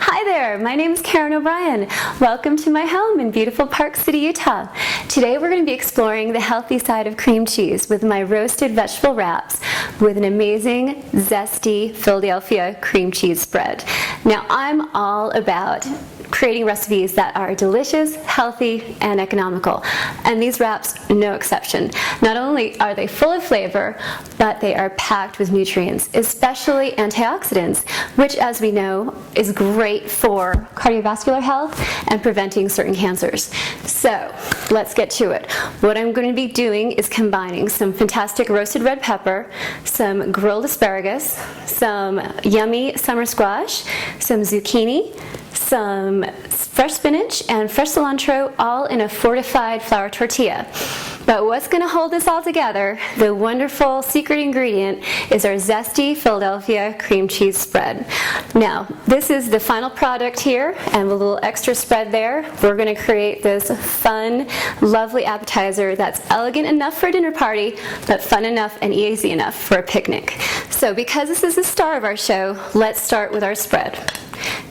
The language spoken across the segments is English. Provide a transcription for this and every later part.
Hi there, my name is Karen O'Brien. Welcome to my home in beautiful Park City, Utah. Today we're going to be exploring the healthy side of cream cheese with my roasted vegetable wraps with an amazing, zesty Philadelphia cream cheese spread. Now I'm all about creating recipes that are delicious, healthy, and economical. And these wraps, no exception. Not only are they full of flavor, but they are packed with nutrients, especially antioxidants, which, as we know, is great for cardiovascular health and preventing certain cancers. So let's get to it. What I'm going to be doing is combining some fantastic roasted red pepper, some grilled asparagus, some yummy summer squash, some zucchini, some fresh spinach, and fresh cilantro, all in a fortified flour tortilla. But what's going to hold this all together, the wonderful secret ingredient, is our zesty Philadelphia cream cheese spread. Now, this is the final product here, and with a little extra spread there, we're going to create this fun, lovely appetizer that's elegant enough for a dinner party, but fun enough and easy enough for a picnic. So because this is the star of our show, let's start with our spread.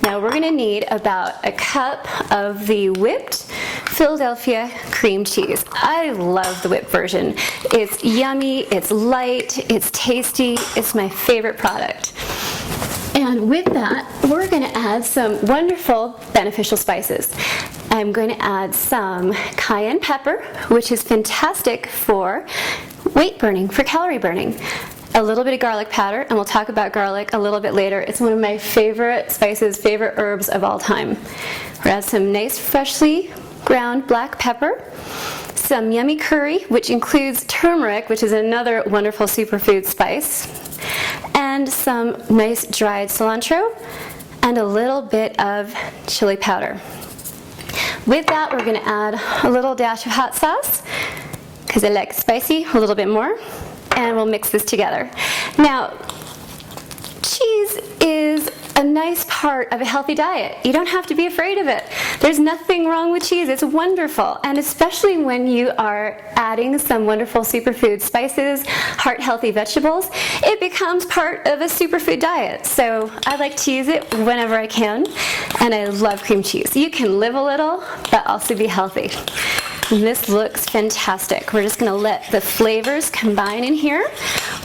Now we're going to need about a cup of the whipped Philadelphia cream cheese. I love the whipped version. It's yummy, it's light, it's tasty, it's my favorite product. And with that, we're going to add some wonderful beneficial spices. I'm going to add some cayenne pepper, which is fantastic for weight burning, for calorie burning. A little bit of garlic powder, and we'll talk about garlic a little bit later. It's one of my favorite spices, favorite herbs of all time. We'll add some nice freshly ground black pepper, some yummy curry, which includes turmeric, which is another wonderful superfood spice, and some nice dried cilantro, and a little bit of chili powder. With that, we're going to add a little dash of hot sauce, because I like spicy a little bit more. And we'll mix this together. Now, cheese is a nice part of a healthy diet. You don't have to be afraid of it. There's nothing wrong with cheese. It's wonderful. And especially when you are adding some wonderful superfood spices, heart-healthy vegetables, it becomes part of a superfood diet. So I like to use it whenever I can. And I love cream cheese. You can live a little, but also be healthy. This looks fantastic. We're just going to let the flavors combine in here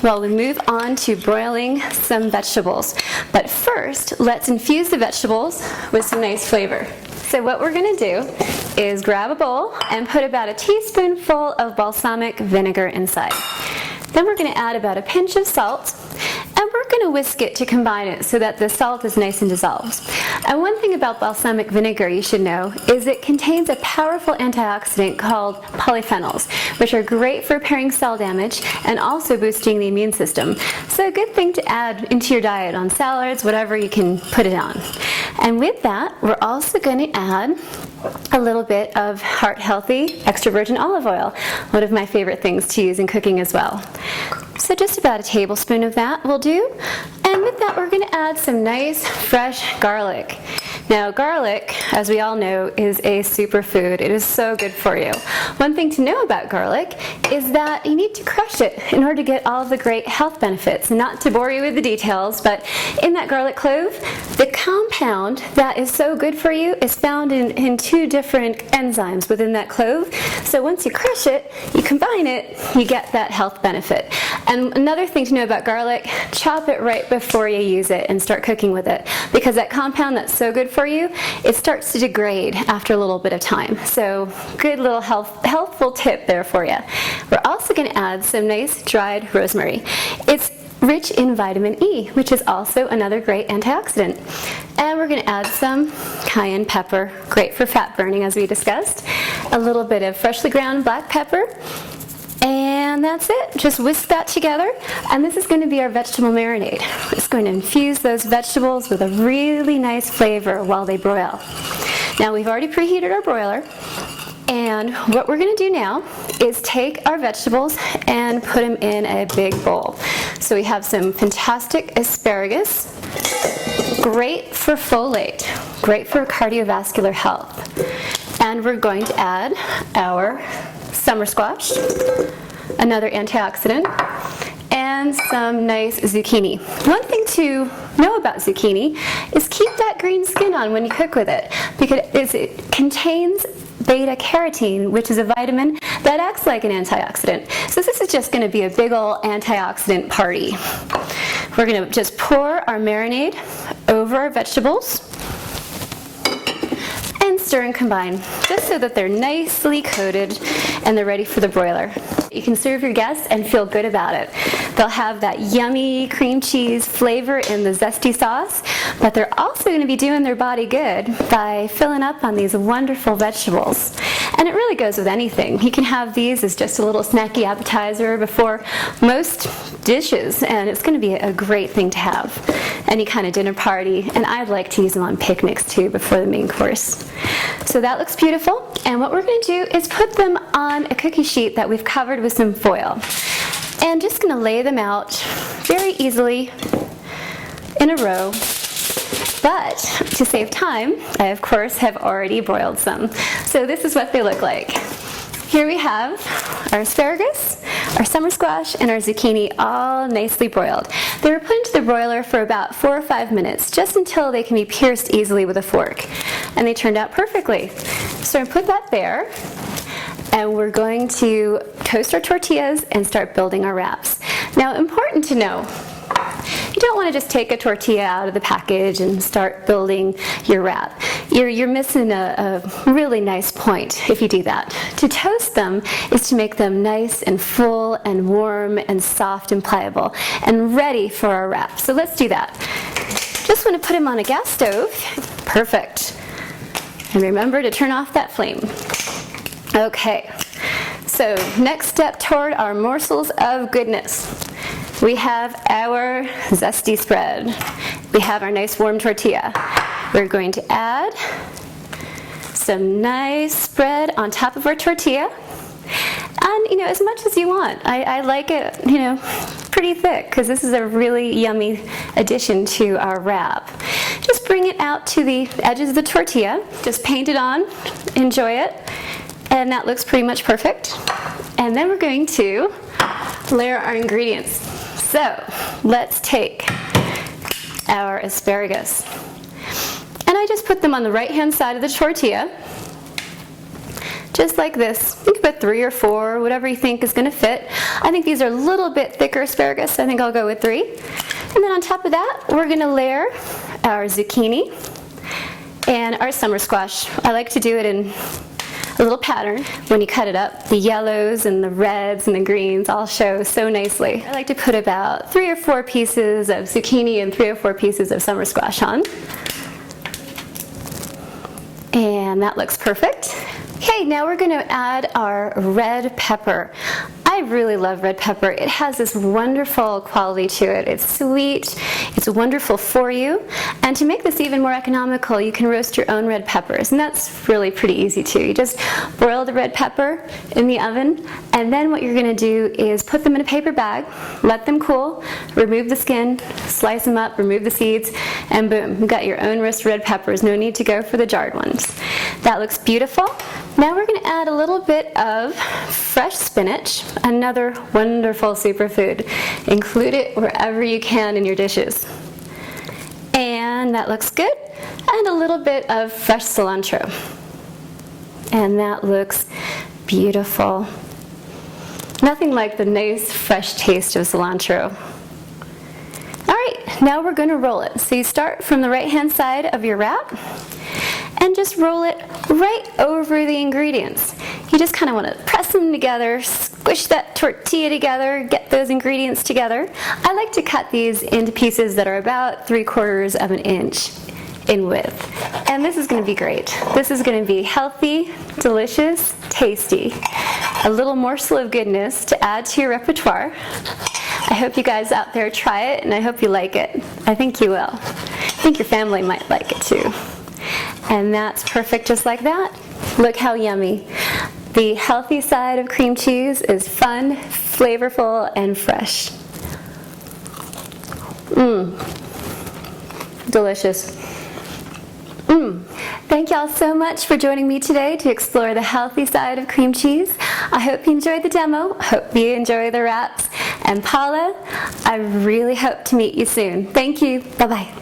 while we move on to broiling some vegetables. But first, let's infuse the vegetables with some nice flavor. So what we're going to do is grab a bowl and put about a teaspoonful of balsamic vinegar inside. Then we're going to add about a pinch of salt, and we're going to whisk it to combine it so that the salt is nice and dissolves. And one thing about balsamic vinegar you should know is it contains a powerful antioxidant called polyphenols, which are great for repairing cell damage and also boosting the immune system. So a good thing to add into your diet on salads, whatever you can put it on. And with that, we're also going to add a little bit of heart-healthy extra virgin olive oil, one of my favorite things to use in cooking as well. So just about a tablespoon of that will do. And with that, we're going to add some nice fresh garlic. Now, garlic, as we all know, is a superfood. It is so good for you. One thing to know about garlic is that you need to crush it in order to get all of the great health benefits. Not to bore you with the details, but in that garlic clove, the compound that is so good for you is found in two different enzymes within that clove. So once you crush it, you combine it, you get that health benefit. And another thing to know about garlic, chop it right before you use it and start cooking with it, because that compound that's so good for you, it starts to degrade after a little bit of time. So good little healthful tip there for you. We're also going to add some nice dried rosemary. It's rich in vitamin E, which is also another great antioxidant. And we're going to add some cayenne pepper, great for fat burning as we discussed, a little bit of freshly ground black pepper, and that's it. Just whisk that together, and this is going to be our vegetable marinade. It's going to infuse those vegetables with a really nice flavor while they broil. Now we've already preheated our broiler, and what we're going to do now is take our vegetables and put them in a big bowl. So we have some fantastic asparagus, great for folate, great for cardiovascular health. And we're going to add our summer squash, another antioxidant, and and some nice zucchini. One thing to know about zucchini is keep that green skin on when you cook with it, because it contains beta carotene, which is a vitamin that acts like an antioxidant. So this is just going to be a big ol' antioxidant party. We're going to just pour our marinade over our vegetables and stir and combine, just so that they're nicely coated and they're ready for the broiler. You can serve your guests and feel good about it. They'll have that yummy cream cheese flavor in the zesty sauce, but they're also going to be doing their body good by filling up on these wonderful vegetables. And it really goes with anything. You can have these as just a little snacky appetizer before most dishes, and it's going to be a great thing to have. Any kind of dinner party, and I'd like to use them on picnics too before the main course. So that looks beautiful, and what we're going to do is put them on a cookie sheet that we've covered with some foil. And just going to lay them out very easily in a row. But to save time, I of course have already broiled some. So this is what they look like. Here we have our asparagus, our summer squash, and our zucchini all nicely broiled. They were put into the broiler for about 4 or 5 minutes, just until they can be pierced easily with a fork. And they turned out perfectly. So I'm going to put that there, and we're going to toast our tortillas and start building our wraps. Now, important to know, you don't want to just take a tortilla out of the package and start building your wrap. You're missing a really nice point if you do that. To toast them is to make them nice and full and warm and soft and pliable and ready for our wrap. So let's do that. Just want to put them on a gas stove. Perfect. And remember to turn off that flame. Okay, so next step toward our morsels of goodness. We have our zesty spread. We have our nice warm tortilla. We're going to add some nice spread on top of our tortilla. And, as much as you want. I like it, pretty thick, because this is a really yummy addition to our wrap. Just bring it out to the edges of the tortilla. Just paint it on. Enjoy it. And that looks pretty much perfect. And then we're going to layer our ingredients. So let's take our asparagus. And I just put them on the right-hand side of the tortilla, just like this. You can put 3 or 4, whatever you think is going to fit. I think these are a little bit thicker asparagus, so I think I'll go with 3. And then on top of that, we're going to layer our zucchini and our summer squash. I like to do it in a little pattern. When you cut it up, the yellows and the reds and the greens all show so nicely. I like to put about 3 or 4 pieces of zucchini and 3 or 4 pieces of summer squash on. And that looks perfect. Okay, now we're going to add our red pepper. I really love red pepper. It has this wonderful quality to it. It's sweet, it's wonderful for you. And to make this even more economical, you can roast your own red peppers, and that's really pretty easy too. You just broil the red pepper in the oven, and then what you're going to do is put them in a paper bag, let them cool, remove the skin, slice them up, remove the seeds, and boom, you've got your own roasted red peppers. No need to go for the jarred ones. That looks beautiful. Now we're going to add a little bit of fresh spinach, another wonderful superfood. Include it wherever you can in your dishes. And that looks good. And a little bit of fresh cilantro. And that looks beautiful. Nothing like the nice fresh taste of cilantro. Alright, now we're going to roll it. So you start from the right-hand side of your wrap and just roll it right over the ingredients. You just kind of want to press them together, squish that tortilla together, get those ingredients together. I like to cut these into pieces that are about 3/4 of an inch in width. And this is going to be great. This is going to be healthy, delicious, tasty. A little morsel of goodness to add to your repertoire. I hope you guys out there try it, and I hope you like it. I think you will. I think your family might like it too. And that's perfect just like that. Look how yummy. The healthy side of cream cheese is fun, flavorful, and fresh. Delicious. Thank y'all so much for joining me today to explore the healthy side of cream cheese. I hope you enjoyed the demo. Hope you enjoy the wraps. And Paula, I really hope to meet you soon. Thank you. Bye-bye.